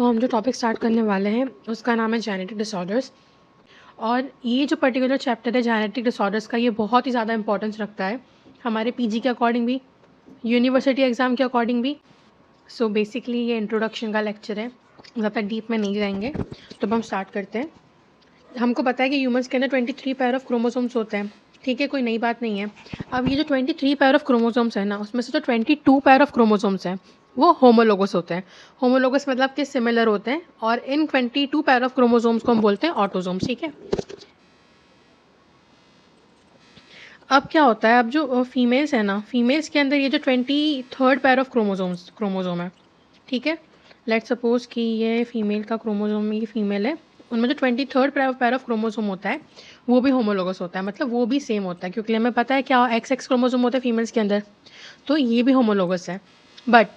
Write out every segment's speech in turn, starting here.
हम जो topic start करने वाले हैं उसका नाम है जेनेटिक डिसऑर्डर्स। और ये जो पर्टिकुलर चैप्टर है जेनेटिक डिसऑर्डर्स का, ये बहुत ही ज़्यादा इंपॉर्टेंस रखता है हमारे पीजी के अकॉर्डिंग भी, यूनिवर्सिटी एग्ज़ाम के अकॉर्डिंग भी। सो बेसिकली ये इंट्रोडक्शन का लेक्चर है, ज़्यादा डीप में नहीं जाएंगे। तो अब हम स्टार्ट करते हैं। हमको पता है कि ह्यूमंस के अंदर 23 पेयर ऑफ क्रोमोसोम्स होते हैं, ठीक है, कोई नई बात नहीं है। अब ये जो 23 पेयर ऑफ क्रोमोसोम्स है ना, उसमें से जो 22 पेयर ऑफ क्रोमोसोम्स हैं वो होमोलोगस होते हैं। होमोलोगस मतलब कि सिमिलर होते हैं, और इन 22 पेयर ऑफ क्रोमोसोम्स को हम बोलते हैं ऑटोसोम्स, ठीक है। अब क्या होता है, अब जो फीमेल्स है ना, फीमेल्स के अंदर ये जो 23rd पेयर ऑफ क्रोमोसोम है, ठीक है। लेट सपोज कि ये फीमेल का क्रोमोसोम, ये फीमेल है, उनमें जो 23rd पेयर ऑफ क्रोमोसोम होता है वो भी होमोलोगस होता है, मतलब वो भी सेम होता है, क्योंकि हमें पता है क्या XX क्रोमोसोम होता है फीमेल्स के अंदर, तो ये भी होमोलोगस है। बट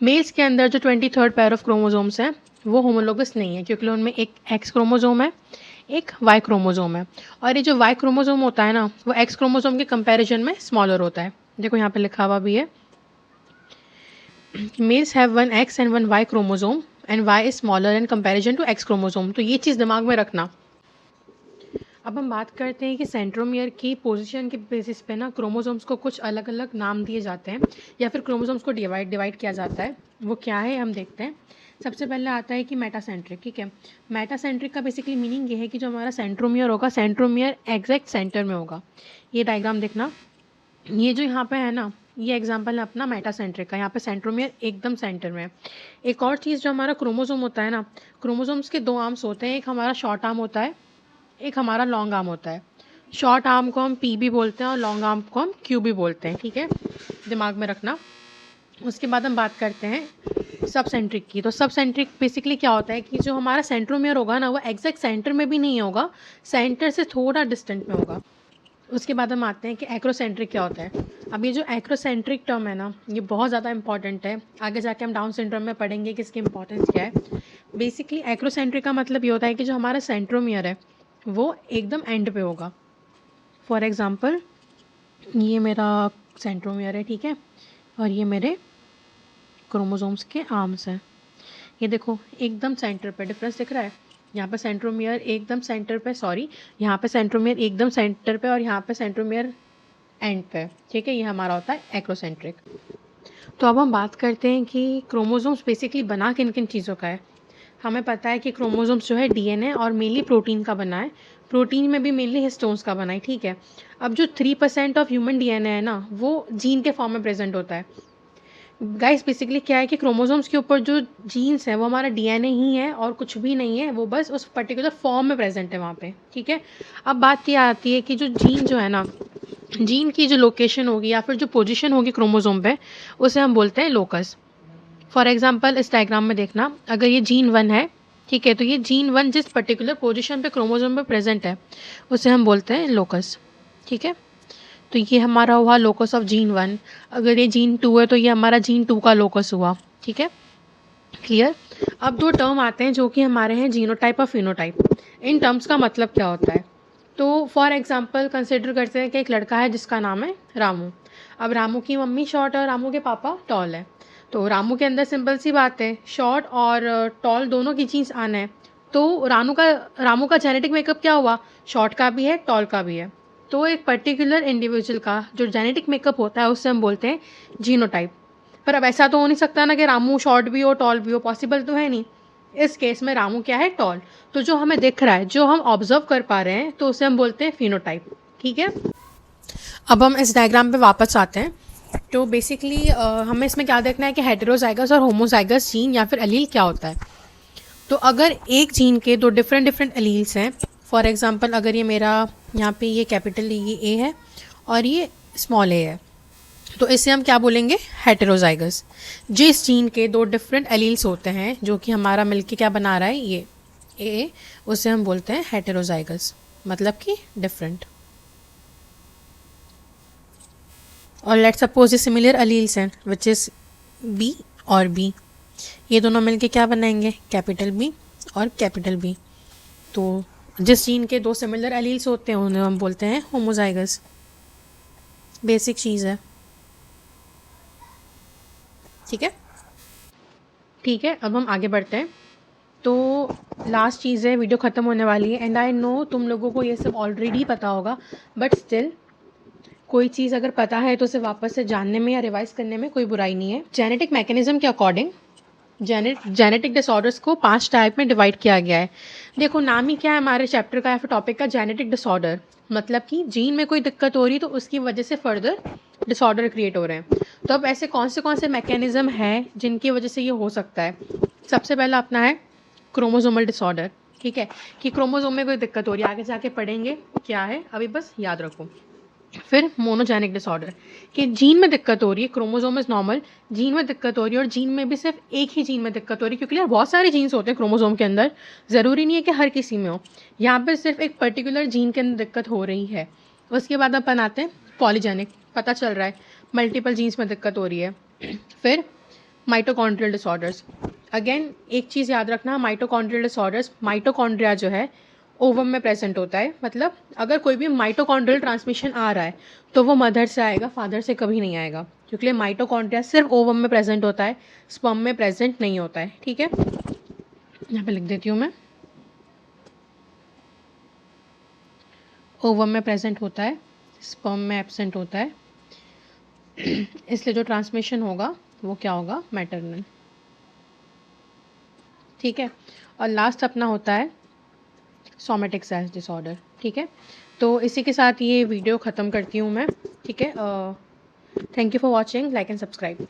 मेल्स के अंदर जो 23rd पेयर ऑफ क्रोमोसोम्स हैं वो होमोलोगस नहीं है, क्योंकि उनमें एक एक्स क्रोमोसोम है, एक वाई क्रोमोसोम है। और ये जो वाई क्रोमोसोम होता है ना, वो एक्स क्रोमोसोम के कंपैरिजन में स्मॉलर होता है। देखो यहाँ पे लिखा हुआ भी है, males have one X and one Y chromosome and Y is smaller in comparison to X chromosome. तो ये चीज़ दिमाग में रखना। अब हम बात करते हैं कि सेंट्रोमियर की पोजीशन के बेसिस पे ना क्रोमोसोम्स को कुछ अलग अलग नाम दिए जाते हैं, या फिर क्रोमोसोम्स को डिवाइड किया जाता है। वो क्या है हम देखते हैं। सबसे पहले आता है कि मेटासेंट्रिक, ठीक है। मेटासेंट्रिक का बेसिकली मीनिंग ये है कि जो हमारा सेंट्रोमियर होगा, सेंट्रोमियर एग्जैक्ट सेंटर में होगा। ये डायग्राम देखना, ये जो यहाँ पे है ना, ये एग्जाम्पल है अपना मेटासेंट्रिक का। यहाँ पे सेंट्रोमियर एकदम सेंटर में है। एक और चीज़, जो हमारा क्रोमोसोम होता है ना, क्रोमोसोम्स के दो आर्म्स होते हैं, एक हमारा शॉर्ट आर्म होता है, एक हमारा लॉन्ग आर्म होता है। शॉर्ट आर्म को हम पी भी बोलते हैं और लॉन्ग आर्म को हम क्यू भी बोलते हैं, ठीक है, दिमाग में रखना। उसके बाद हम बात करते हैं सब सेंट्रिक की। तो सब सेंट्रिक बेसिकली क्या होता है कि जो हमारा सेंट्रोमियर होगा ना, वो एग्जैक्ट सेंटर में भी नहीं होगा, सेंटर से थोड़ा डिस्टेंट में होगा। उसके बाद हम आते हैं कि एक्रोसेंट्रिक क्या होता है। अब ये जो एक्रोसेंट्रिक टर्म है ना, ये बहुत ज़्यादा इंपॉर्टेंट है। आगे जाके हम डाउन सिंड्रोम में पढ़ेंगे कि इसकी इंपॉर्टेंस क्या है। बेसिकली एक्रोसेंट्रिक का मतलब ये होता है कि जो हमारा सेंट्रोमियर है वो एकदम एंड पे होगा। फॉर एग्ज़ाम्पल, ये मेरा सेंट्रोमियर है, ठीक है, और ये मेरे क्रोमोसोम्स के आर्म्स हैं। ये देखो एकदम सेंटर पे, डिफरेंस दिख रहा है। यहाँ पे सेंट्रोमियर एकदम सेंटर पे, सॉरी, यहाँ पे सेंट्रोमियर एकदम सेंटर पे और यहाँ पे सेंट्रोमियर एंड पे, ठीक है। ये हमारा होता है एक्रोसेंट्रिक। तो अब हम बात करते हैं कि क्रोमोसोम्स बेसिकली बना किन किन चीज़ों का है। हमें पता है कि क्रोमोसोम्स जो है डीएनए और मेनली प्रोटीन का बना है। प्रोटीन में भी मेनली हिस्टोन्स का बना है, ठीक है। अब जो 3% ऑफ ह्यूमन डीएनए है ना, वो जीन के फॉर्म में प्रेजेंट होता है। गाइस बेसिकली क्या है कि क्रोमोसोम्स के ऊपर जो जीन्स है वो हमारा डीएनए ही है और कुछ भी नहीं है, वो बस उस पर्टिकुलर फॉर्म में प्रेजेंट है वहाँ पे, ठीक है। अब बात ये आती है कि जो जीन जो है ना, जीन की जो लोकेशन होगी या फिर जो पोजीशन होगी क्रोमोसोम पे, उसे हम बोलते हैं लोकस। फॉर एग्जांपल इस डायग्राम में देखना, अगर ये जीन 1 है, ठीक है, तो ये जीन 1 जिस पर्टिकुलर पोजीशन पे क्रोमोसोम पे प्रेजेंट है उसे हम बोलते हैं लोकस, ठीक है। तो ये हमारा हुआ लोकस ऑफ जीन 1। अगर ये जीन 2 है तो ये हमारा जीन 2 का लोकस हुआ, ठीक है, क्लियर। अब दो टर्म आते हैं जो कि हमारे हैं जीनोटाइप और फिनोटाइप। इन टर्म्स का मतलब क्या होता है, तो फॉर एग्जांपल कंसिडर करते हैं कि एक लड़का है जिसका नाम है रामू। अब रामू की मम्मी शॉर्ट है और रामू के पापा टॉल है। तो रामू के अंदर सिंपल सी बात है, शॉर्ट और टॉल दोनों की चीज़ आना है। तो रामू का जेनेटिक मेकअप क्या हुआ, शॉर्ट का भी है, टॉल का भी है। तो एक पर्टिकुलर इंडिविजुअल का जो जेनेटिक मेकअप होता है उससे हम बोलते हैं जीनोटाइप। पर अब ऐसा तो हो नहीं सकता ना कि रामू शॉर्ट भी हो टॉल भी हो, पॉसिबल तो है नहीं। इस केस में रामू क्या है, टॉल। तो जो हमें दिख रहा है, जो हम ऑब्जर्व कर पा रहे हैं, तो उसे हम बोलते हैं फिनोटाइप, ठीक है। अब हम इस डायग्राम पे वापस आते हैं। तो बेसिकली हमें इसमें क्या देखना है कि हेटेरोजाइगस और होमोजाइगस जीन या फिर एलील क्या होता है। तो अगर एक जीन के दो डिफरेंट एलील्स हैं, फॉर एग्जांपल अगर ये मेरा यहाँ पे ये कैपिटल ये ए है और ये स्मॉल ए है, तो इसे हम क्या बोलेंगे, हेटेरोजाइगस। जिस जीन के दो डिफरेंट एलील्स होते हैं जो कि हमारा मिलके क्या बना रहा है ये ए, उसे हम बोलते हैं हेटेरोजाइगस, मतलब कि डिफरेंट। और लेट्स सपोज ये सिमिलर एलील्स हैं विच इज़ बी और बी, ये दोनों मिलके क्या बनाएंगे, कैपिटल बी और कैपिटल बी। तो जिस जीन के दो सिमिलर एलील्स होते हैं उन्हें हम बोलते हैं होमोजाइगस। बेसिक चीज़ है, ठीक है। ठीक है, अब हम आगे बढ़ते हैं। तो लास्ट चीज़ है, वीडियो ख़त्म होने वाली है एंड आई नो तुम लोगों को ये सब ऑलरेडी पता होगा, बट स्टिल कोई चीज़ अगर पता है तो उसे वापस से जानने में या रिवाइज करने में कोई बुराई नहीं है। जेनेटिक मैकेनिज्म के अकॉर्डिंग जेनेटिक डिसऑर्डर्स को 5 टाइप में डिवाइड किया गया है। देखो नाम ही क्या है हमारे चैप्टर का या फिर टॉपिक का, जेनेटिक डिसऑर्डर, मतलब कि जीन में कोई दिक्कत हो रही है तो उसकी वजह से फर्दर डिसऑर्डर क्रिएट हो रहे हैं। तो अब ऐसे कौन से मैकेनिज्म हैं जिनकी वजह से ये हो सकता है। सबसे पहला अपना है क्रोमोसोमल डिसऑर्डर, ठीक है, कि क्रोमोसोम में कोई दिक्कत हो रही है, आगे जाके पढ़ेंगे क्या है, अभी बस याद रखो। फिर मोनोजेनिक डिसऑर्डर, कि जीन में दिक्कत हो रही है, क्रोमोसोम इज नॉर्मल, जीन में दिक्कत हो रही है, और जीन में भी सिर्फ एक ही जीन में दिक्कत हो रही है, क्योंकि यार बहुत सारे जीन्स होते हैं क्रोमोसोम के अंदर, ज़रूरी नहीं है कि हर किसी में हो, यहाँ पे सिर्फ एक पर्टिकुलर जीन के अंदर दिक्कत हो रही है। उसके बाद अपन आते हैं पॉलीजेनिक, पता चल रहा है मल्टीपल जीन्स में दिक्कत हो रही है। फिर माइटोकॉन्ड्रियल डिसऑर्डर्स, अगेन एक चीज़ याद रखना, माइटोकॉन्ड्रियल डिसऑर्डर्स, माइटोकॉन्ड्रिया जो है ओवम में प्रेजेंट होता है, मतलब अगर कोई भी माइटोकॉन्ड्रियल ट्रांसमिशन आ रहा है तो वो मदर से आएगा, फादर से कभी नहीं आएगा, क्योंकि माइटोकॉन्ड्रिया सिर्फ ओवम में प्रेजेंट होता है, स्पर्म में प्रेजेंट नहीं होता है, ठीक है। यहाँ पे लिख देती हूँ मैं, ओवम में प्रेजेंट होता है, स्पर्म में एब्सेंट होता है, इसलिए जो ट्रांसमिशन होगा वो क्या होगा, मैटरनल, ठीक है। और लास्ट अपना होता है सोमेटिक सेल्स डिसऑर्डर, ठीक है। तो इसी के साथ ये वीडियो ख़त्म करती हूँ मैं, ठीक है। Thank you for watching, like and subscribe.